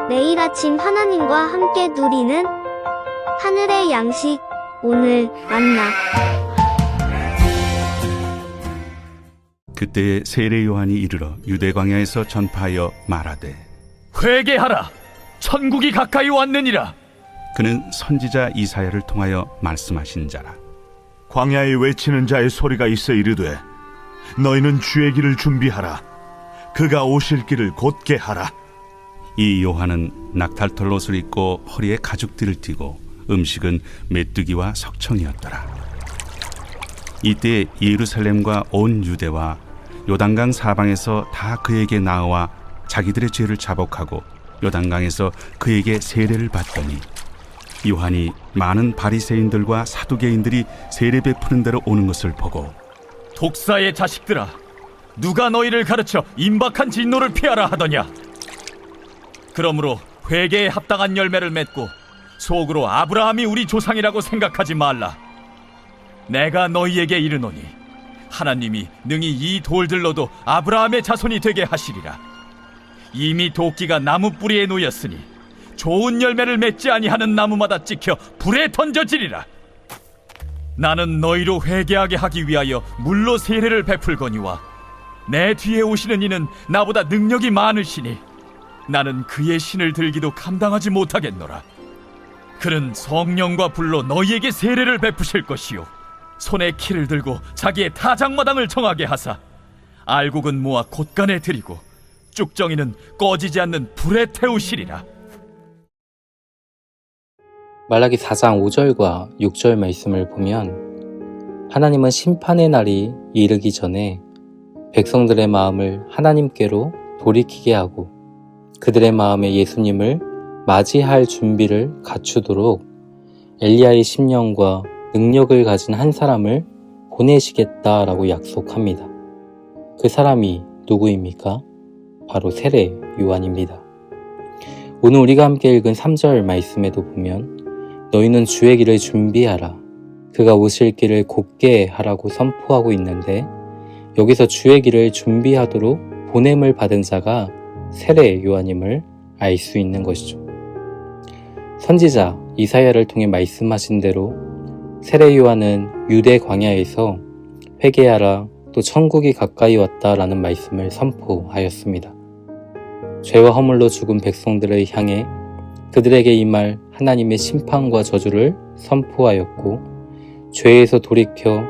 매일 아침 하나님과 함께 누리는 하늘의 양식, 오늘 만나. 그때에 세례 요한이 이르러 유대 광야에서 전파하여 말하되, 회개하라! 천국이 가까이 왔느니라! 그는 선지자 이사야를 통하여 말씀하신 자라. 광야에 외치는 자의 소리가 있어 이르되, 너희는 주의 길을 준비하라. 그가 오실 길을 곧게 하라. 이 요한은 낙탈털 옷을 입고 허리에 가죽띠를 띠고 음식은 메뚜기와 석청이었더라. 이때 예루살렘과 온 유대와 요단강 사방에서 다 그에게 나와 자기들의 죄를 자복하고 요단강에서 그에게 세례를 받더니, 요한이 많은 바리새인들과 사두개인들이 세례 베푸는 데로 오는 것을 보고, 독사의 자식들아, 누가 너희를 가르쳐 임박한 진노를 피하라 하더냐? 그러므로 회개에 합당한 열매를 맺고 속으로 아브라함이 우리 조상이라고 생각하지 말라. 내가 너희에게 이르노니 하나님이 능히 이 돌들로도 아브라함의 자손이 되게 하시리라. 이미 도끼가 나무 뿌리에 놓였으니 좋은 열매를 맺지 아니하는 나무마다 찍혀 불에 던져지리라. 나는 너희로 회개하게 하기 위하여 물로 세례를 베풀거니와 내 뒤에 오시는 이는 나보다 능력이 많으시니 나는 그의 신을 들기도 감당하지 못하겠노라. 그는 성령과 불로 너희에게 세례를 베푸실 것이요, 손에 키를 들고 자기의 타작마당을 정하게 하사 알곡은 모아 곳간에 들이고 쭉정이는 꺼지지 않는 불에 태우시리라. 말라기 4장 5절과 6절 말씀을 보면, 하나님은 심판의 날이 이르기 전에 백성들의 마음을 하나님께로 돌이키게 하고 그들의 마음에 예수님을 맞이할 준비를 갖추도록 엘리야의 심령과 능력을 가진 한 사람을 보내시겠다라고 약속합니다. 그 사람이 누구입니까? 바로 세례 요한입니다. 오늘 우리가 함께 읽은 3절 말씀에도 보면, 너희는 주의 길을 준비하라. 그가 오실 길을 곧게 하라고 선포하고 있는데, 여기서 주의 길을 준비하도록 보냄을 받은 자가 세례 요한임을 알 수 있는 것이죠. 선지자 이사야를 통해 말씀하신 대로 세례 요한은 유대 광야에서 회개하라, 또 천국이 가까이 왔다라는 말씀을 선포하였습니다. 죄와 허물로 죽은 백성들을 향해 그들에게 임할 하나님의 심판과 저주를 선포하였고, 죄에서 돌이켜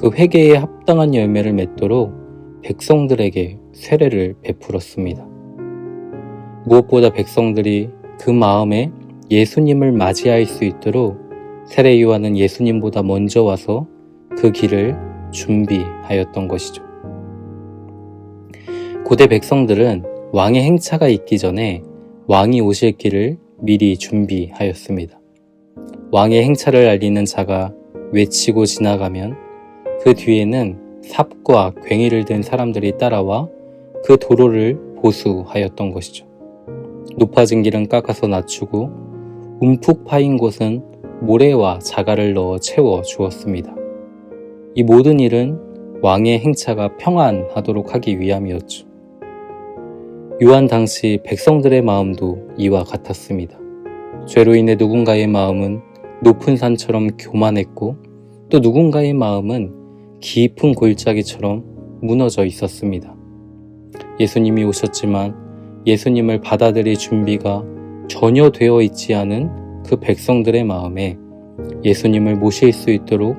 그 회개에 합당한 열매를 맺도록 백성들에게 세례를 베풀었습니다. 무엇보다 백성들이 그 마음에 예수님을 맞이할 수 있도록 세례 요한은 예수님보다 먼저 와서 그 길을 준비하였던 것이죠. 고대 백성들은 왕의 행차가 있기 전에 왕이 오실 길을 미리 준비하였습니다. 왕의 행차를 알리는 자가 외치고 지나가면 그 뒤에는 삽과 괭이를 든 사람들이 따라와 그 도로를 보수하였던 것이죠. 높아진 길은 깎아서 낮추고 움푹 파인 곳은 모래와 자갈을 넣어 채워 주었습니다. 이 모든 일은 왕의 행차가 평안하도록 하기 위함이었죠. 요한 당시 백성들의 마음도 이와 같았습니다. 죄로 인해 누군가의 마음은 높은 산처럼 교만했고, 또 누군가의 마음은 깊은 골짜기처럼 무너져 있었습니다. 예수님이 오셨지만 예수님을 받아들일 준비가 전혀 되어 있지 않은 그 백성들의 마음에 예수님을 모실 수 있도록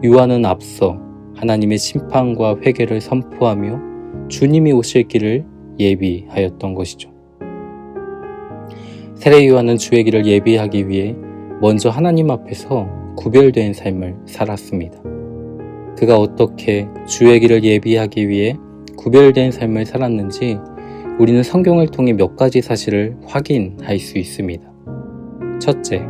요한은 앞서 하나님의 심판과 회개를 선포하며 주님이 오실 길을 예비하였던 것이죠. 세례 요한은 주의 길을 예비하기 위해 먼저 하나님 앞에서 구별된 삶을 살았습니다. 그가 어떻게 주의 길을 예비하기 위해 구별된 삶을 살았는지 우리는 성경을 통해 몇 가지 사실을 확인할 수 있습니다. 첫째,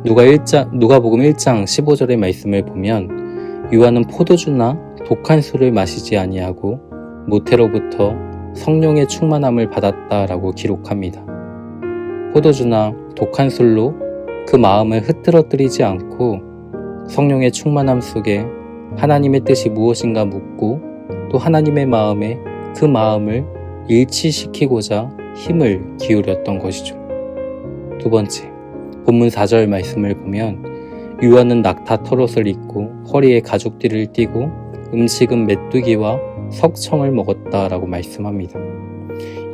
누가복음 1장 15절의 말씀을 보면, 요한은 포도주나 독한 술을 마시지 아니하고 모태로부터 성령의 충만함을 받았다라고 기록합니다. 포도주나 독한 술로 그 마음을 흐트러뜨리지 않고 성령의 충만함 속에 하나님의 뜻이 무엇인가 묻고, 또 하나님의 마음에 그 마음을 일치시키고자 힘을 기울였던 것이죠. 두 번째, 본문 4절 말씀을 보면 요한은 낙타 털옷을 입고 허리에 가죽띠를 띠고 음식은 메뚜기와 석청을 먹었다라고 말씀합니다.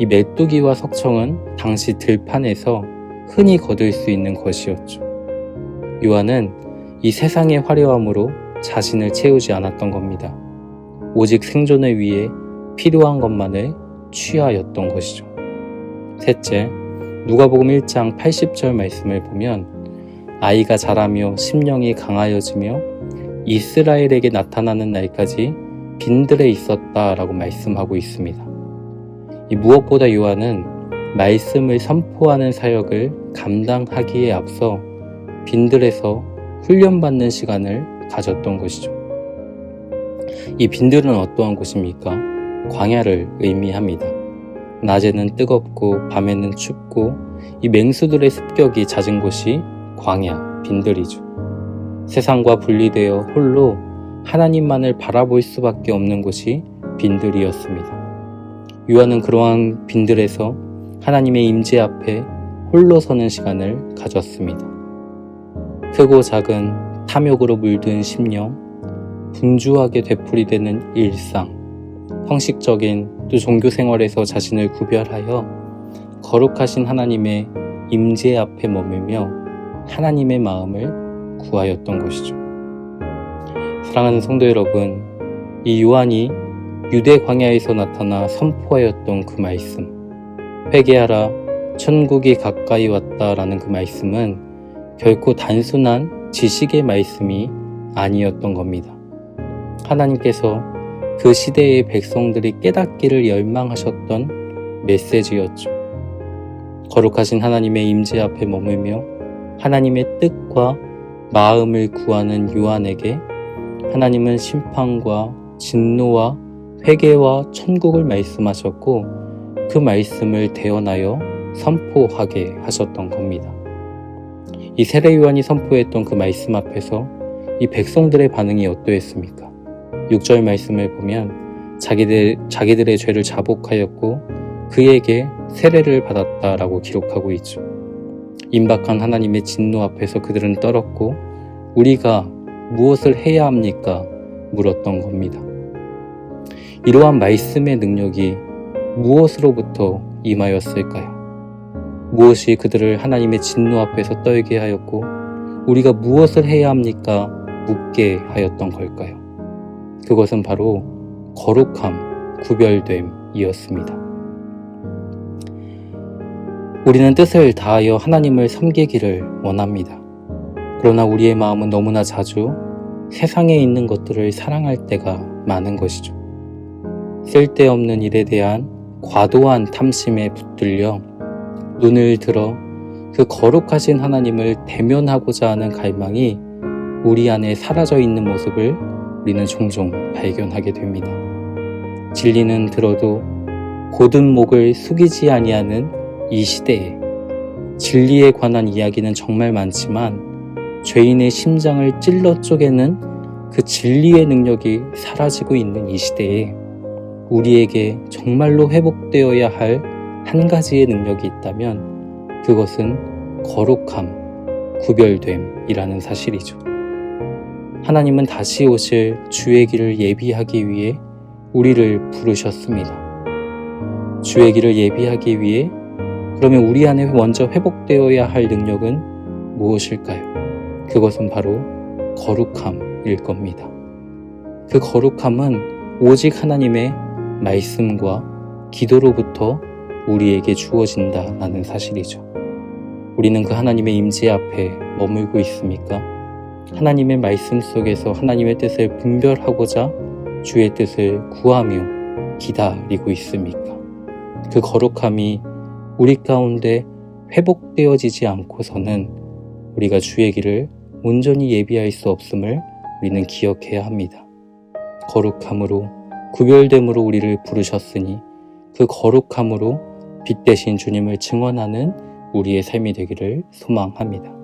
이 메뚜기와 석청은 당시 들판에서 흔히 거둘 수 있는 것이었죠. 요한은 이 세상의 화려함으로 자신을 채우지 않았던 겁니다. 오직 생존을 위해 필요한 것만을 취하였던 것이죠. 셋째, 누가복음 1장 80절 말씀을 보면 아이가 자라며 심령이 강하여지며 이스라엘에게 나타나는 날까지 빈들에 있었다라고 말씀하고 있습니다. 무엇보다 요한은 말씀을 선포하는 사역을 감당하기에 앞서 빈들에서 훈련받는 시간을 가졌던 것이죠. 이 빈들은 어떠한 곳입니까? 광야를 의미합니다. 낮에는 뜨겁고 밤에는 춥고 이 맹수들의 습격이 잦은 곳이 광야, 빈들이죠. 세상과 분리되어 홀로 하나님만을 바라볼 수밖에 없는 곳이 빈들이었습니다. 요한은 그러한 빈들에서 하나님의 임재 앞에 홀로 서는 시간을 가졌습니다. 크고 작은 탐욕으로 물든 심령, 분주하게 되풀이되는 일상, 형식적인 또 종교 생활에서 자신을 구별하여 거룩하신 하나님의 임재 앞에 머물며 하나님의 마음을 구하였던 것이죠. 사랑하는 성도 여러분, 이 요한이 유대 광야에서 나타나 선포하였던 그 말씀, 회개하라, 천국이 가까이 왔다라는 그 말씀은 결코 단순한 지식의 말씀이 아니었던 겁니다. 하나님께서 그 시대의 백성들이 깨닫기를 열망하셨던 메시지였죠. 거룩하신 하나님의 임재 앞에 머물며 하나님의 뜻과 마음을 구하는 요한에게 하나님은 심판과 진노와 회개와 천국을 말씀하셨고 그 말씀을 대언하여 선포하게 하셨던 겁니다. 이 세례 요한이 선포했던 그 말씀 앞에서 이 백성들의 반응이 어떠했습니까? 6절 말씀을 보면 자기들의 죄를 자복하였고 그에게 세례를 받았다라고 기록하고 있죠. 임박한 하나님의 진노 앞에서 그들은 떨었고 우리가 무엇을 해야 합니까? 물었던 겁니다. 이러한 말씀의 능력이 무엇으로부터 임하였을까요? 무엇이 그들을 하나님의 진노 앞에서 떨게 하였고 우리가 무엇을 해야 합니까? 묻게 하였던 걸까요? 그것은 바로 거룩함, 구별됨이었습니다. 우리는 뜻을 다하여 하나님을 섬기기를 원합니다. 그러나 우리의 마음은 너무나 자주 세상에 있는 것들을 사랑할 때가 많은 것이죠. 쓸데없는 일에 대한 과도한 탐심에 붙들려 눈을 들어 그 거룩하신 하나님을 대면하고자 하는 갈망이 우리 안에 사라져 있는 모습을 우리는 종종 발견하게 됩니다. 진리는 들어도 곧은 목을 숙이지 아니하는 이 시대에 진리에 관한 이야기는 정말 많지만 죄인의 심장을 찔러 쪼개는 그 진리의 능력이 사라지고 있는 이 시대에 우리에게 정말로 회복되어야 할 한 가지의 능력이 있다면 그것은 거룩함, 구별됨이라는 사실이죠. 하나님은 다시 오실 주의 길을 예비하기 위해 우리를 부르셨습니다. 주의 길을 예비하기 위해 그러면 우리 안에 먼저 회복되어야 할 능력은 무엇일까요? 그것은 바로 거룩함일 겁니다. 그 거룩함은 오직 하나님의 말씀과 기도로부터 우리에게 주어진다라는 사실이죠. 우리는 그 하나님의 임재 앞에 머물고 있습니까? 하나님의 말씀 속에서 하나님의 뜻을 분별하고자 주의 뜻을 구하며 기다리고 있습니까? 그 거룩함이 우리 가운데 회복되어지지 않고서는 우리가 주의 길을 온전히 예비할 수 없음을 우리는 기억해야 합니다. 거룩함으로 구별됨으로 우리를 부르셨으니 그 거룩함으로 빛 대신 주님을 증언하는 우리의 삶이 되기를 소망합니다.